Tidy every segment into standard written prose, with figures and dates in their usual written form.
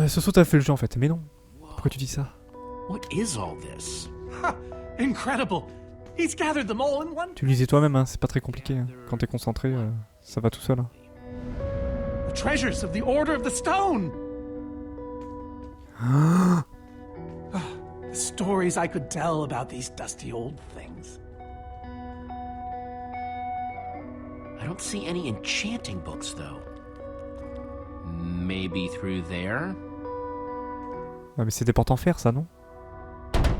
Soso, t'as fait le jeu en fait. Mais non. Pourquoi tu dis ça? What is all this? Incredible! He's gathered them all in one. Tu le lisais toi-même, hein. C'est pas très compliqué. Hein. Quand t'es concentré, ça va tout seul. Hein. The treasures of the Order of the Stone! The stories I could tell about these dusty old things. I don't see any enchanting books, though. Maybe through there? Ouais, mais c'est des portes en fer, ça, non?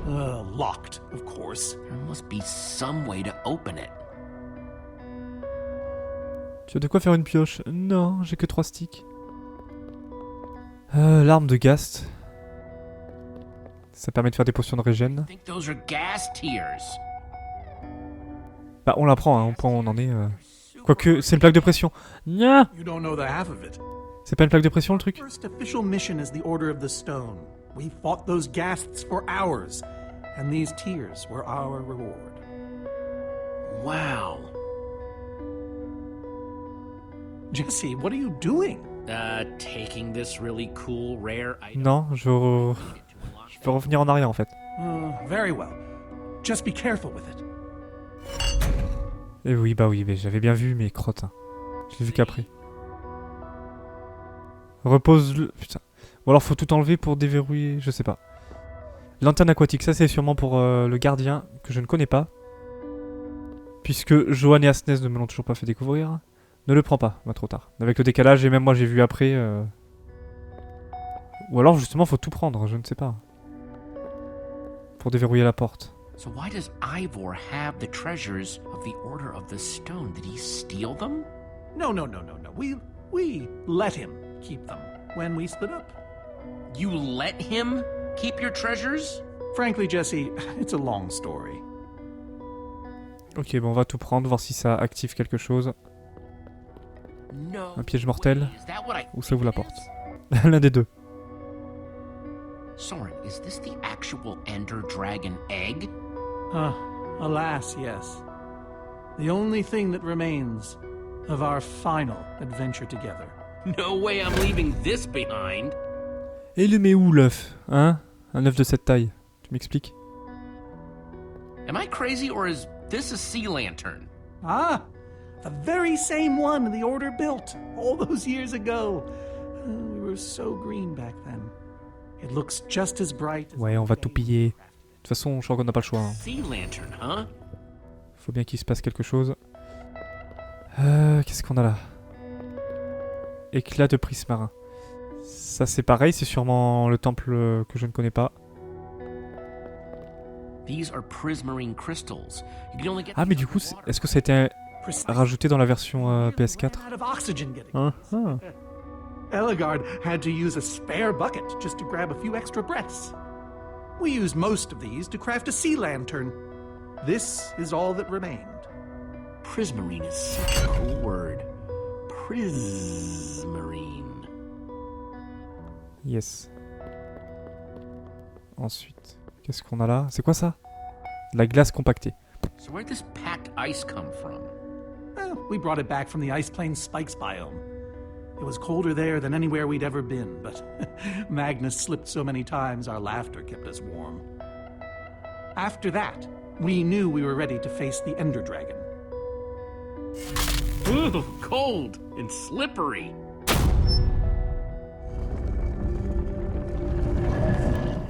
Locked, of course. There must be some way to open it. Tu as de quoi faire une pioche? Non, j'ai que 3 sticks. L'arme de Gast. Ça permet de faire des potions de régène. I think those are gas tears. Bah, on la prend, hein. On prend où on en est. Quoique, c'est une plaque de pression. Nya! You don't know the half of it. C'est pas une plaque de pression, le truc? First official mission as the Order of the Stone. We fought those ghasts for hours, and these tears were our reward. Wow. Jesse, what are you doing? Taking this really cool, rare item. Non, je veux revenir en arrière, en fait. Very well. Just be careful with it. Et oui, bah oui, mais j'avais bien vu, mes crottes. Hein. Je l'ai vu qu'après. Repose-le... Putain. Ou alors faut tout enlever pour déverrouiller, je sais pas. Lanterne aquatique, ça c'est sûrement pour le gardien, que je ne connais pas. Puisque Johan et Asnez ne me l'ont toujours pas fait découvrir. Ne le prends pas, bah, trop tard. Avec le décalage, et même moi j'ai vu après... Ou alors justement faut tout prendre, je ne sais pas. Pour déverrouiller la porte. So why does Ivor have the treasures of the Order of the Stone? Did he steal them? No. We let him keep them when we split up. You let him keep your treasures? Frankly, Jesse, it's a long story. Ok, bon on va tout prendre, voir si ça active quelque chose. No. Un piège mortel. Is that what I Ou ça ouvre la think porte. it is? L'un des deux. Soren, is this the actual Ender Dragon egg? Alas, yes. The only thing that remains of our final adventure together. No way I'm leaving this behind. Et il le met où l'œuf? Hein? Un œuf de cette taille. Tu m'expliques? Am I crazy or is this a sea lantern? Ah, the very same one the Order built all those years ago. We were so green back then. It looks just as bright as Ouais, on va tout piller. De toute façon, je crois qu'on n'a pas le choix. Hein. Sea lantern, huh? Faut bien qu'il se passe quelque chose. Qu'est-ce qu'on a là? Éclat de prismarin. Ça c'est pareil, c'est sûrement le temple que je ne connais pas. These are prismarine crystals. You can only get Ah mais du coup, est-ce que ça a été rajouté dans la version PS4? out of oxygen getting. Ah, ah. Eligard had to use a spare bucket just to grab a few extra breaths. We used most of these to craft a sea lantern. This is all that remained. Prismarine is such a cool word. Prismarine. Yes. Ensuite, qu'est-ce qu'on a là? C'est quoi ça? La glace compactée. So where'd this packed ice come from? Well, we brought it back from the Ice Plains Spikes biome. It was colder there than anywhere we'd ever been, but Magnus slipped so many times our laughter kept us warm. After that, we knew we were ready to face the Ender Dragon. Ooh, cold and slippery.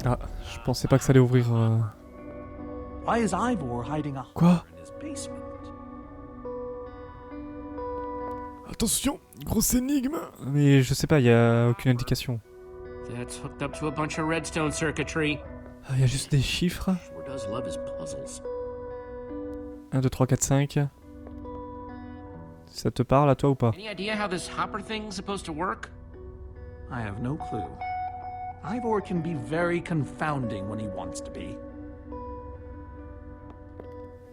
Ah, je pensais pas que ça allait ouvrir... Why is Ivor hiding a Quoi? in his basement? Attention, grosse énigme. Mais je sais pas, y a aucune indication. That's hooked up to a bunch of redstone circuitry. Ah, y a juste des chiffres. Sure does love his puzzles. 1, 2, 3, 4, 5. Ça te parle à toi ou pas? Any idea how this hopper thing's supposed to work? I have no clue. Ivor can be very confounding when he wants to be.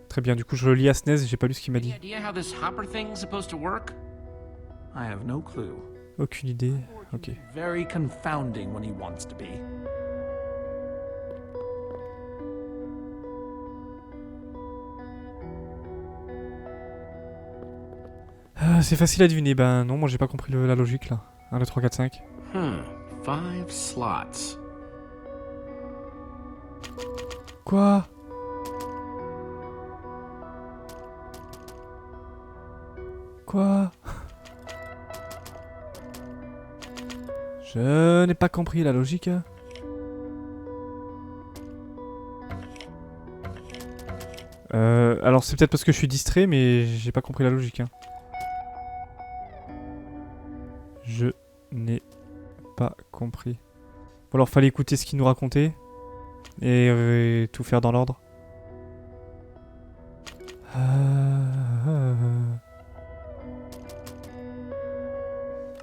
Très bien, du coup je lis à Snez, j'ai pas lu ce qu'il m'a Any dit. idea how this hopper thing's supposed to work? I have no clue. Aucune idée. Ok. Very confounding when he wants to be. Ah, c'est facile à deviner. Ben non, moi j'ai pas compris la logique là. 1, 2, 3, 4, 5. 5 slots. Quoi? Quoi? Je n'ai pas compris la logique. Alors c'est peut-être parce que je suis distrait, mais j'ai pas compris la logique. Hein. Je n'ai pas compris. Bon alors fallait écouter ce qu'il nous racontait et tout faire dans l'ordre.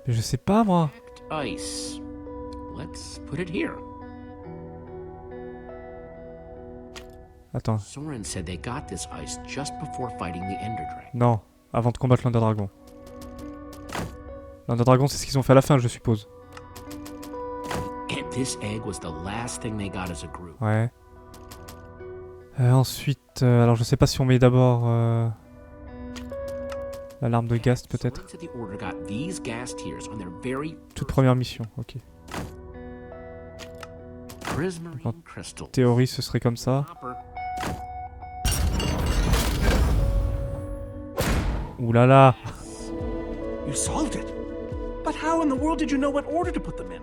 Mais je sais pas moi. Ice. Let's put it here. Attends. Soren said they got this ice just before fighting the Ender Dragon. Non, avant de combattre l'Ender Dragon. L'Ender Dragon, c'est ce qu'ils ont fait à la fin, je suppose. And this egg was the last thing they got as a group. Ouais. Ensuite, alors je sais pas si on met d'abord l'alarme de Gast peut-être. Soren said the Order got these gas tiers on their very Toute première mission, ok. prismarine crystal. Théorie, ce serait comme ça. Copper. Ouh là là. You solved it. But how in the world did you know what order to put them in?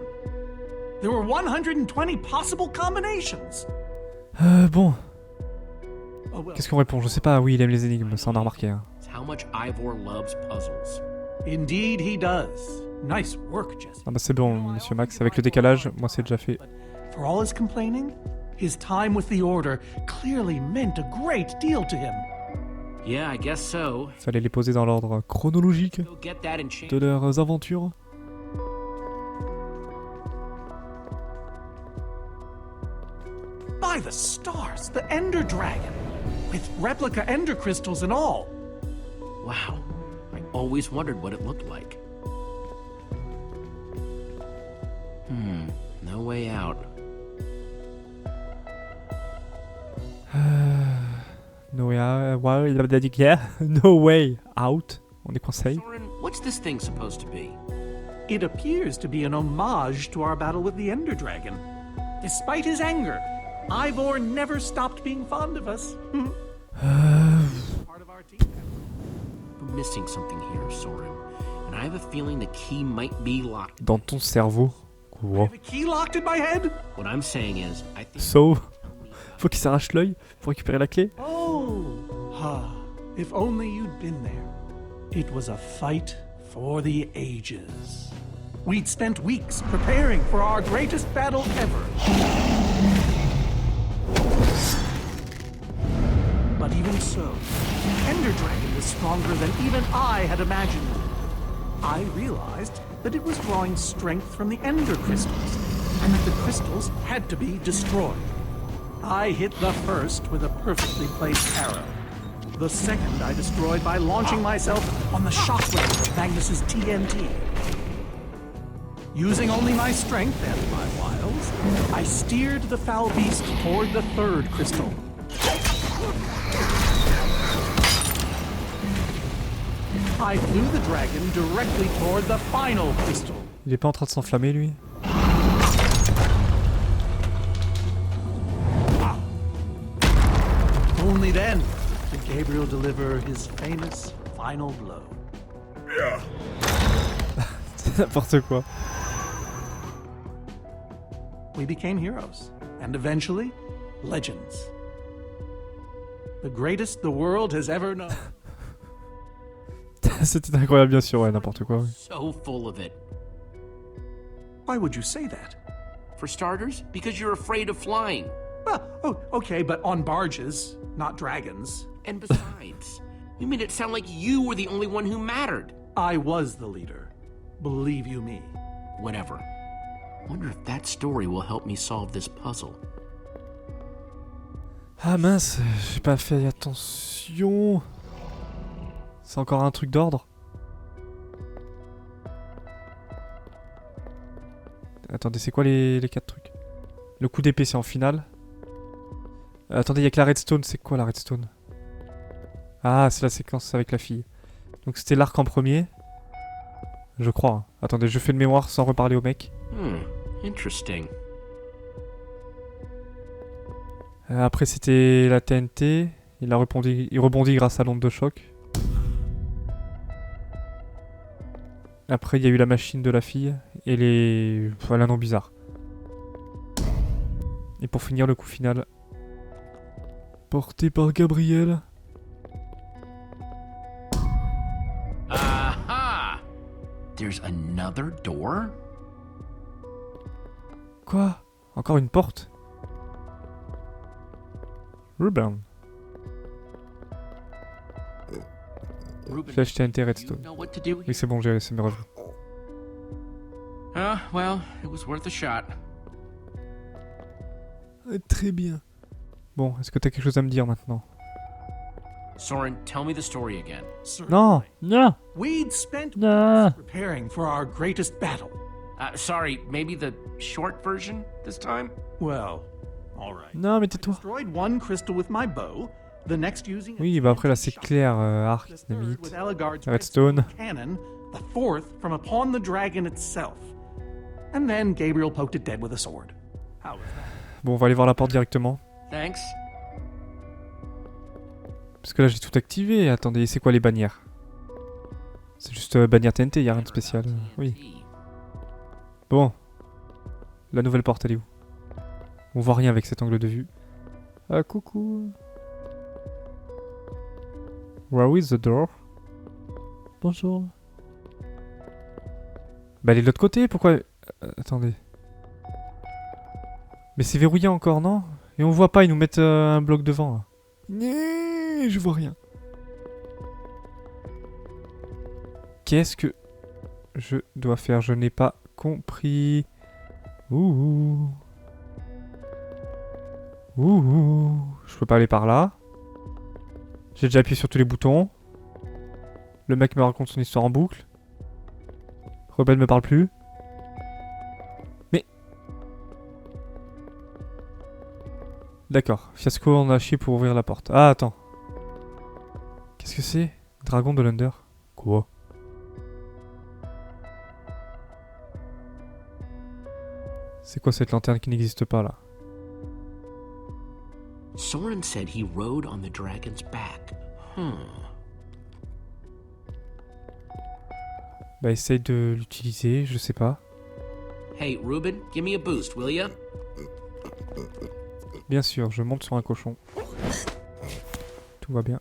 There were 120 possible combinations. Bon. Oh well. Qu'est-ce qu'on répond? Je sais pas, oui, il aime les énigmes, ça on a remarqué. Hein. It's how much Ivor loves puzzles. Indeed he does. Nice work, Jesse. Ah bah c'est bon, monsieur Max, avec le décalage, moi c'est déjà fait. For all his complaining, his time with the order clearly meant a great deal to him. Yeah, I guess so. Fallait les poser dans l'ordre chronologique Go get that and change. de leurs aventures. By the stars, the Ender Dragon, with replica Ender crystals and all. Wow. I always wondered what it looked like. No way out. No way out. On est conseil. Soren, what's this thing supposed to be? It appears to be an homage to our battle with the Ender Dragon. Despite his anger, Ivor never stopped being fond of us. Part of our team. I'm missing something here, Soren. And I have a feeling the key might be locked. Dans ton cerveau. I Quoi? have a key locked in my head. What I'm saying is, I think So, faut qu'il s'arrache l'œil pour récupérer la clé. Oh, if only you'd been there. It was a fight for the ages. We'd spent weeks preparing for our greatest battle ever. But even so, Ender Dragon was stronger than even I had imagined. I realized that it was drawing strength from the Ender crystals, and that the crystals had to be destroyed. I hit the first with a perfectly placed arrow. The second I destroyed by launching myself on the shockwave of Magnus's TNT. Using only my strength and my wiles, I steered the foul beast toward the third crystal. I flew the dragon directly toward the final crystal. Il est pas en train de s'enflammer lui? Only then did Gabriel deliver his famous final blow. C'est n'importe quoi. We became heroes, and eventually, legends. The greatest the world has ever known. C'était incroyable bien sûr, ouais, n'importe quoi. Oui. so full of it. Why would you say that? For starters, because you're afraid of flying. Well, oh, okay, but on barges, not dragons. And besides, you made it sound like you were the only one who mattered. I was the leader. Believe you me. Whatever. Wonder if that story will help me solve this puzzle. Ah mince, j'ai pas fait attention. C'est encore un truc d'ordre. Attendez, c'est quoi les 4 trucs? Le coup d'épée, c'est en finale. Attendez, il y a que la redstone. C'est quoi la redstone? Ah, c'est la séquence avec la fille. Donc c'était l'arc en premier. Je crois. Hein. Attendez, je fais de mémoire sans reparler au mec. Interesting. Après, c'était la TNT. Il rebondit grâce à l'onde de choc. Après, il y a eu la machine de la fille et les... Voilà, non bizarre. Et pour finir, le coup final. Porté par Gabriel. Aha! There's another door? Quoi? Encore une porte? Ruben. Ruben, Flèche TNT you Redstone. know what to do Oui, here? c'est bon, c'est mes revenu. Well, it was worth a shot. Très bien. Bon, est-ce que t'as quelque chose à me dire maintenant? Soren, tell me the story again. Non! Non! We'd spent Non! weeks preparing for our greatest battle. Sorry, maybe the short version this time? Well, all right. Non, mais I tais-toi. destroyed one crystal with my bow, the next using a Oui, bah après là c'est shot, clair, arc, the third dynamite. with Ellegaard's Redstone. cannon, the fourth from upon the dragon itself. And then Gabriel poked it dead with a sword. How was that? Bon, on va aller voir la porte directement. Thanks. Parce que là j'ai tout activé. Attendez, c'est quoi les bannières? C'est juste bannière TNT, y a rien de spécial. Oui. Bon. La nouvelle porte, elle est où? On voit rien avec cet angle de vue. Ah, coucou. Where is the door? Bonjour. Bah elle est de l'autre côté, pourquoi... attendez. Mais c'est verrouillé encore, non? Et on voit pas, ils nous mettent un bloc devant. Là. Nee, je vois rien. Qu'est-ce que je dois faire? Je n'ai pas compris. Ouh. Ouh. Je peux pas aller par là. J'ai déjà appuyé sur tous les boutons. Le mec me raconte son histoire en boucle. Rebelle me parle plus. Mais... D'accord. Fiasco en a chié pour ouvrir la porte. Ah, attends. Qu'est-ce que c'est? Dragon de l'Under. Quoi? C'est quoi cette lanterne qui n'existe pas là? Soren said he rode on the dragon's back. Bah essaye de l'utiliser, je sais pas. Hey, Ruben, give me a boost, will ya? Bien sûr, je monte sur un cochon. Tout va bien.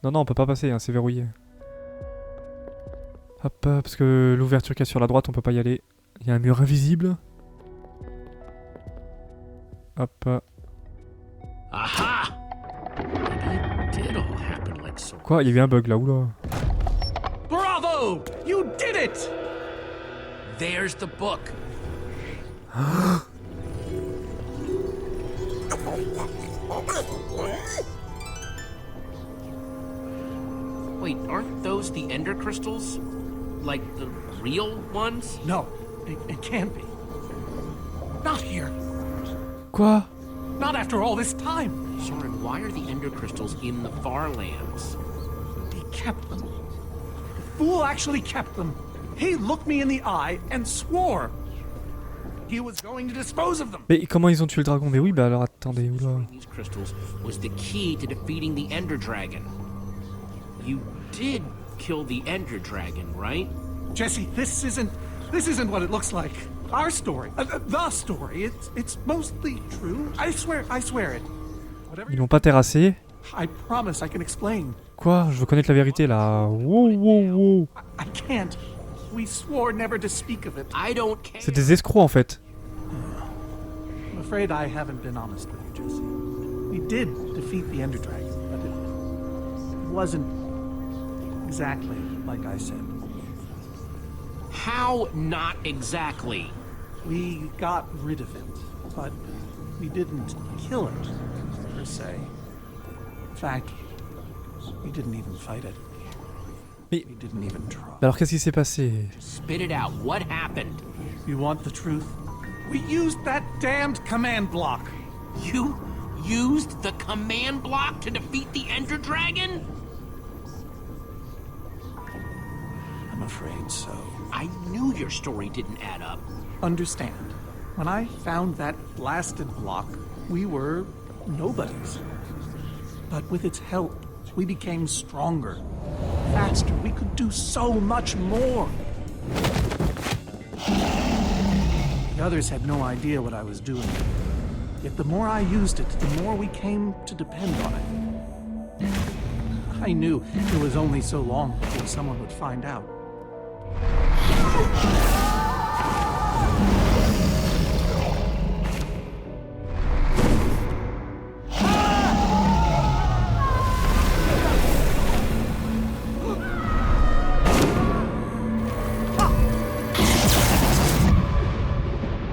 Non, non, on peut pas passer, hein, c'est verrouillé. Hop, parce que l'ouverture qu'il y a sur la droite, on peut pas y aller. Il y a un mur invisible. Hop. Aha! Maybe it did all happen like Soren. Quoi? Il y a eu un bug là, oula. Bravo! You did it! There's the book. Wait, aren't those the ender crystals? Like the real ones? No, it can't be. Not here. Quoi? Not after all this time. Soren, why are the ender crystals in the far lands? He kept them. The fool actually kept them. He looked me in the eye and swore he was going to dispose of them. Mais comment ils ont tué le dragon? Mais oui, bah alors attendez, oula. These crystals was the key to defeating the ender dragon. You did kill the ender dragon, right? Jesse, this isn't what it looks like. Our story, the story. It's mostly true. I swear it. Whatever Ils l'ont pas terrassé. I promise I can explain. Quoi? Je veux connaître la vérité là. Wow, wow, wow. I can't. We swore never to speak of it. I don't care. C'est des escrocs en fait. I'm afraid I haven't been honest with you, Jesse. We did defeat the Ender Dragon, but it wasn't exactly like I said. How not exactly? We got rid of it, but we didn't kill it, per se. In fact, we didn't even fight it. Mais We didn't even try. alors qu'est-ce qui s'est passé? Spit it out. What happened? You want the truth? We used that damned command block. You used the command block to defeat the ender dragon? A I'm afraid so. I knew your story didn't add up. Understand, when I found that blasted block, we were nobodies. But with its help, we became stronger, faster. We could do so much more. The others had no idea what I was doing. Yet the more I used it, the more we came to depend on it. I knew it was only so long before someone would find out.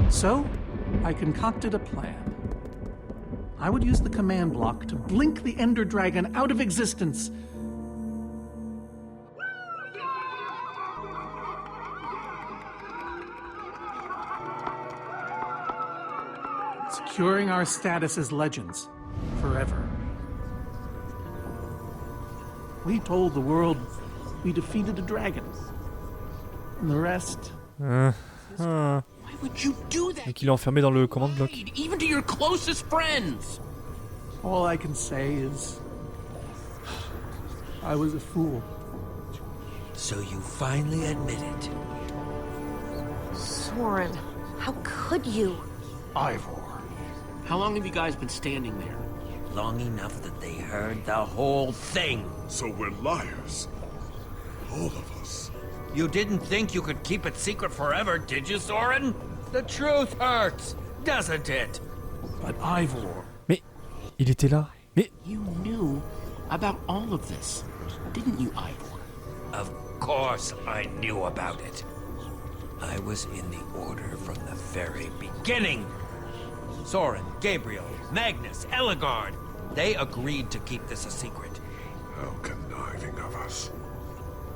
So, I concocted a plan. I would use the command block to blink the Ender Dragon out of existence. Securing our status as legends forever. We told the world we defeated a dragon. And the rest... Why would you do that? Donc il est enfermé dans le command block. Even to your closest friends. All I can say is... I was a fool. So you finally admit it. Soren, how could you? Ivor. How long have you guys been standing there? Long enough that they heard the whole thing. So we're liars. All of us. You didn't think you could keep it secret forever, did you, Soren? The truth hurts, doesn't it? But Ivor... Mais il était là. Mais You knew about all of this, didn't you, Ivor? Of course I knew about it. I was in the Order from the very beginning. Soren, Gabriel, Magnus, Ellegaard, they agreed to keep this a secret. How conniving of us.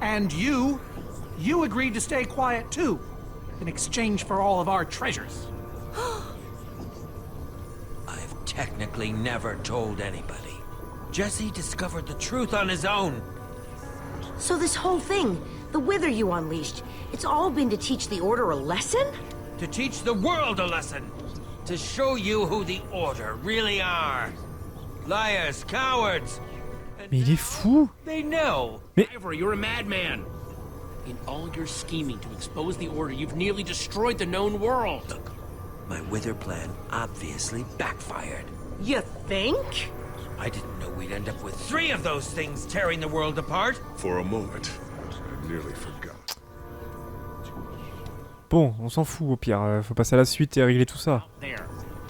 And you agreed to stay quiet too, in exchange for all of our treasures. I've technically never told anybody. Jesse discovered the truth on his own. So this whole thing, the wither you unleashed, it's all been to teach the Order a lesson? To teach the world a lesson. To show you who the Order really are. Liars, cowards. And Mais il est fou. they know. Ivor, you're a madman. In all your scheming to expose the Order, you've nearly destroyed the known world. Look, my wither plan obviously backfired. You think? I didn't know we'd end up with 3 of those things tearing the world apart. For a moment, I nearly forgot. Bon, on s'en fout au pire. Faut passer à la suite et régler tout ça. There,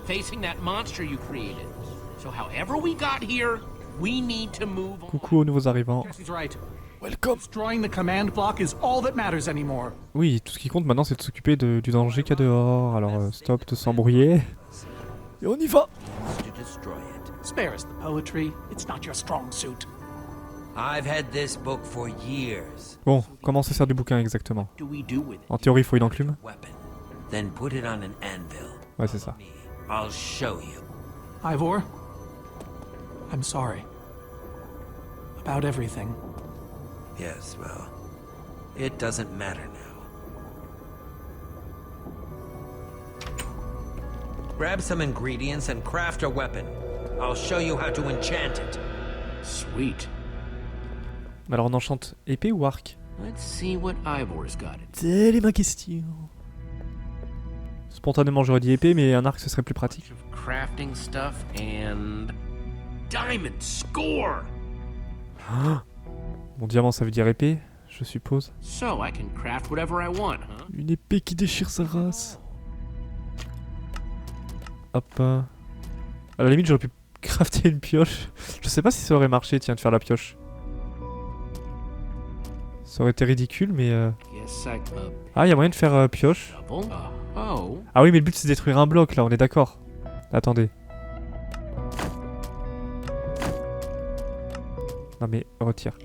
facing that monster you created. So however we got here, we need to move on. Coucou aux nouveaux arrivants. Jesse's right. Welcome. Destroying the command block is all that matters anymore. Oui, tout ce qui compte maintenant c'est de s'occuper du danger qu'il y a dehors. Alors stop de s'embrouiller. Et on y va. To destroy it. Spare us the poetry. It's not your strong suit. I've had this book for years. Bon, comment se sert du bouquin exactement? What do we do with it? En théorie, il faut une enclume. Weapon. Then put it on an anvil. Ouais, c'est ça. Me. I'll show you. Ivor, I'm sorry. About everything. Yes, well, it doesn't matter now. Grab some ingredients and craft a weapon. I'll show you how to enchant it. Sweet. Alors on enchante épée ou arc? Let's see what Ivor's got it. Telle est ma question. Spontanément j'aurais dit épée, mais un arc ce serait plus pratique. Crafting stuff and diamond score. Mon diamant ça veut dire épée, je suppose. So I can craft whatever I want, huh? Une épée qui déchire sa race. Hop. À la limite j'aurais pu crafter une pioche. Je sais pas si ça aurait marché, tiens, de faire la pioche. Ça aurait été ridicule, mais... Guess I could Ah, il y a moyen de faire pioche. double. Oh. Ah oui, mais le but c'est de détruire un bloc, là, on est d'accord. Attendez. Non mais, retire.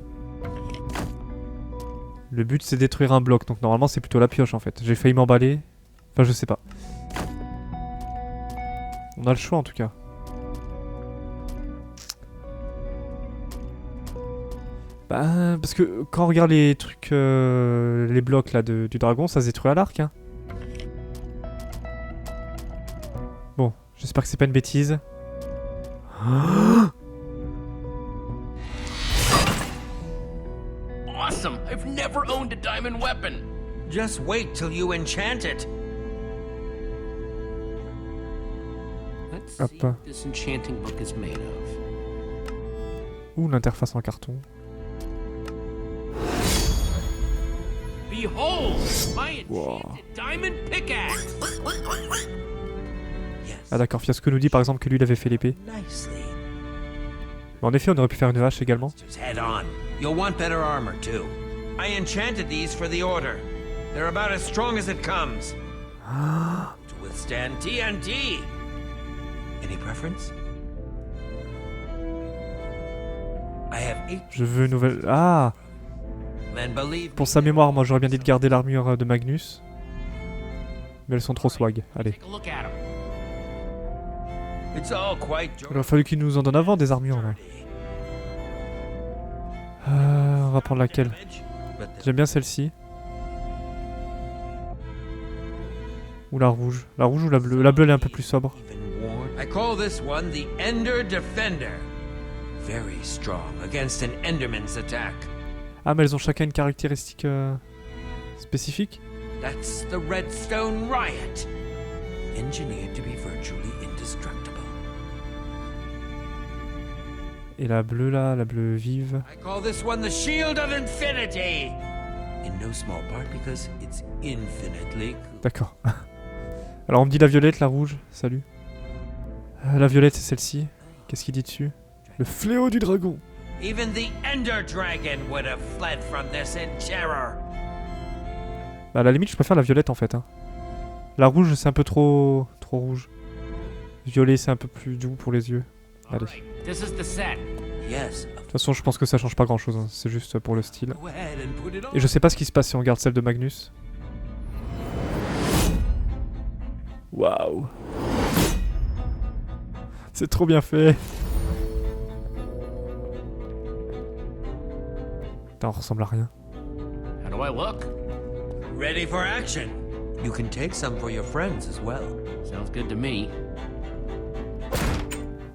Le but c'est de détruire un bloc, donc normalement c'est plutôt la pioche en fait. J'ai failli m'emballer. Enfin, je sais pas. On a le choix en tout cas. Bah, parce que quand on regarde les trucs, les blocs là du dragon, ça se détruit à l'arc. Hein. Bon, j'espère que c'est pas une bêtise. Awesome! I've never owned a diamond weapon! Just wait till you enchant it. Let's Hop. see what this enchanting book is made of. Ouh, l'interface en carton. Behold! My enchanted Wow. diamond pickaxe! Yes. Ah d'accord, Fiasco nous dit par exemple que lui il avait fait l'épée. Nicely. Mais en effet, on aurait pu faire une hache également. Just head on. You'll want better armor too. I enchanted these for the order. They're about as strong as it comes. To withstand TNT. Any preference? I have 8. Je veux une nouvelle... Ah! And believe Pour me, sa mémoire, moi j'aurais bien dit de garder l'armure de Magnus. Mais elles sont trop swag. Allez. Take a look at 'em. it's all quite Il aurait fallu qu'il nous en donne avant des armures là. On va prendre laquelle? But J'aime bien celle-ci. Ou la rouge. La rouge ou la bleue? La bleue elle est un peu plus sobre. even worn. I call this one the Ender Defender. Very strong against an Enderman's attack. Ah mais elles ont chacun une caractéristique spécifique? That's the Redstone Riot. Engineered to be virtually indestructible. Et la bleue là, la bleue vive. I call this one the Shield of Infinity. In no small part because it's infinitely cool. D'accord. Alors on me dit la violette, la rouge. Salut. La violette c'est celle-ci. Qu'est-ce qu'il dit dessus? Le fléau du dragon. Even the Ender Dragon would have fled from this in terror. Bah, à la limite je préfère la violette en fait. Hein. La rouge c'est un peu trop rouge. Violet c'est un peu plus doux pour les yeux. Allez. Alright, this is the set. Yes. De toute façon je pense que ça change pas grand chose. Hein. C'est juste pour le style. Go ahead and put it on. Et je sais pas ce qui se passe si on regarde celle de Magnus. Waouh. C'est trop bien fait. Putain, on ressemble à rien. How do I look? Ready for action. You can take some for your friends as well. Sounds good to me.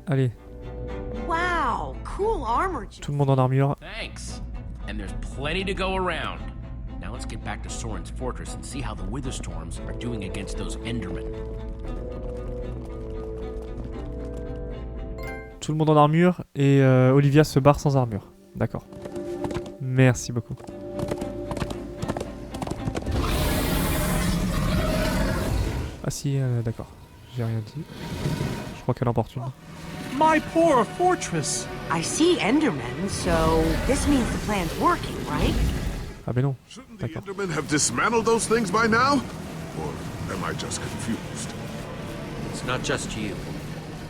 Allez, Wow, cool armor. tout le monde en armure. Thanks. And there's plenty to go around. Now let's get back to Soren's fortress and see how the Witherstorms are doing against those Endermen. Tout le monde en armure et Olivia se barre sans armure. D'accord. Merci beaucoup. Ah si, d'accord. J'ai rien dit. Je crois qu'elle emporte une. My poor fortress! I see Endermen, so this means the plan's working, right? Ah ben non. Shouldn't the D'accord. Endermen have dismantled those things by now? Or am I just confused? It's not just you.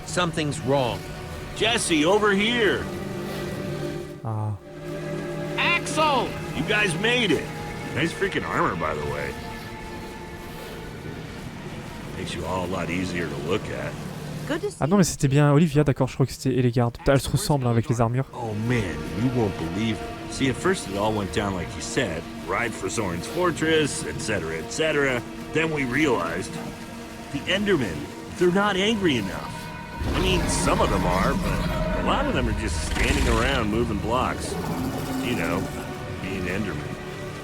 Something's wrong. Jesse, over here! Ah. Axel! You guys made it! Nice freaking armor, by the way. Makes you all a lot easier to look at. Good to see. Ah non mais c'était bien Olivia, d'accord, je crois que c'était Elegard. Putain, elles se ressemblent hein, avec les armures. Oh man, you won't believe it. See, at first it all went down like you said. Ride for Soren's fortress, etc., etc. Then we realized the Endermen, they're not angry enough. I mean, some of them are, but a lot of them are just standing around moving blocks. You know, being Endermen.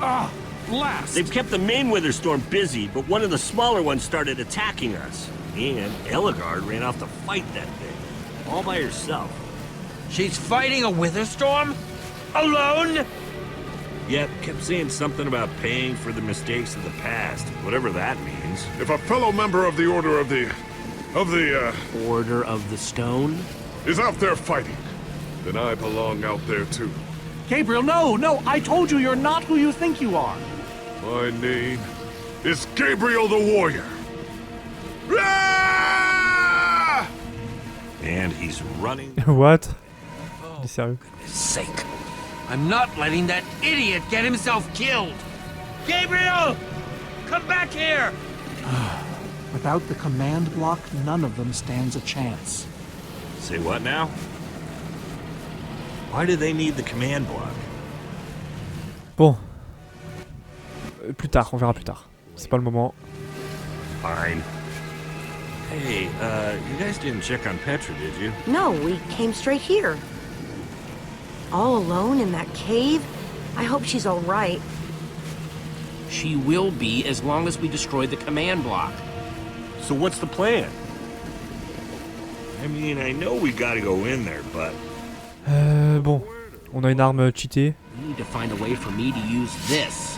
Ah, blast! They've kept the main Witherstorm busy, but one of the smaller ones started attacking us. And Eligard ran off to fight that thing, all by herself. She's fighting a Witherstorm? Alone? Yep, kept saying something about paying for the mistakes of the past, whatever that means. If a fellow member of the Order of the Order of the Stone? is out there fighting, then I belong out there too. Gabriel, no! I told you you're not who you think you are. My name is Gabriel the Warrior. Ah! And he's running. What? Il est sérieux. Goodness sake. I'm not letting that idiot get himself killed. Gabriel! Come back here! Without the command block, none of them stands a chance. Say what now? Why do they need the command block? Bon. Plus tard, on verra plus tard. C'est pas le moment. Fine. Hey, you guys didn't check on Petra, did you? No, we came straight here. All alone in that cave? I hope she's all right. She will be as long as we destroy the command block. So what's the plan? I mean, I know we gotta go in there, but... Bon. On a une arme cheatée. We need to find a way for me to use this.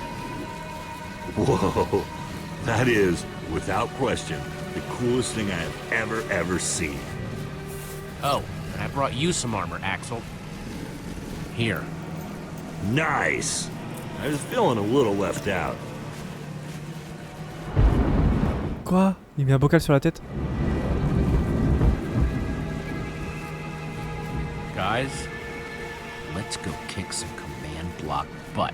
Whoa. That is, without question, the coolest thing I have ever seen. Oh, and I brought you some armor, Axel. Here. Nice! I was feeling a little left out. Quoi? Il met un bocal sur la tête? Guys, let's go kick some command block butt.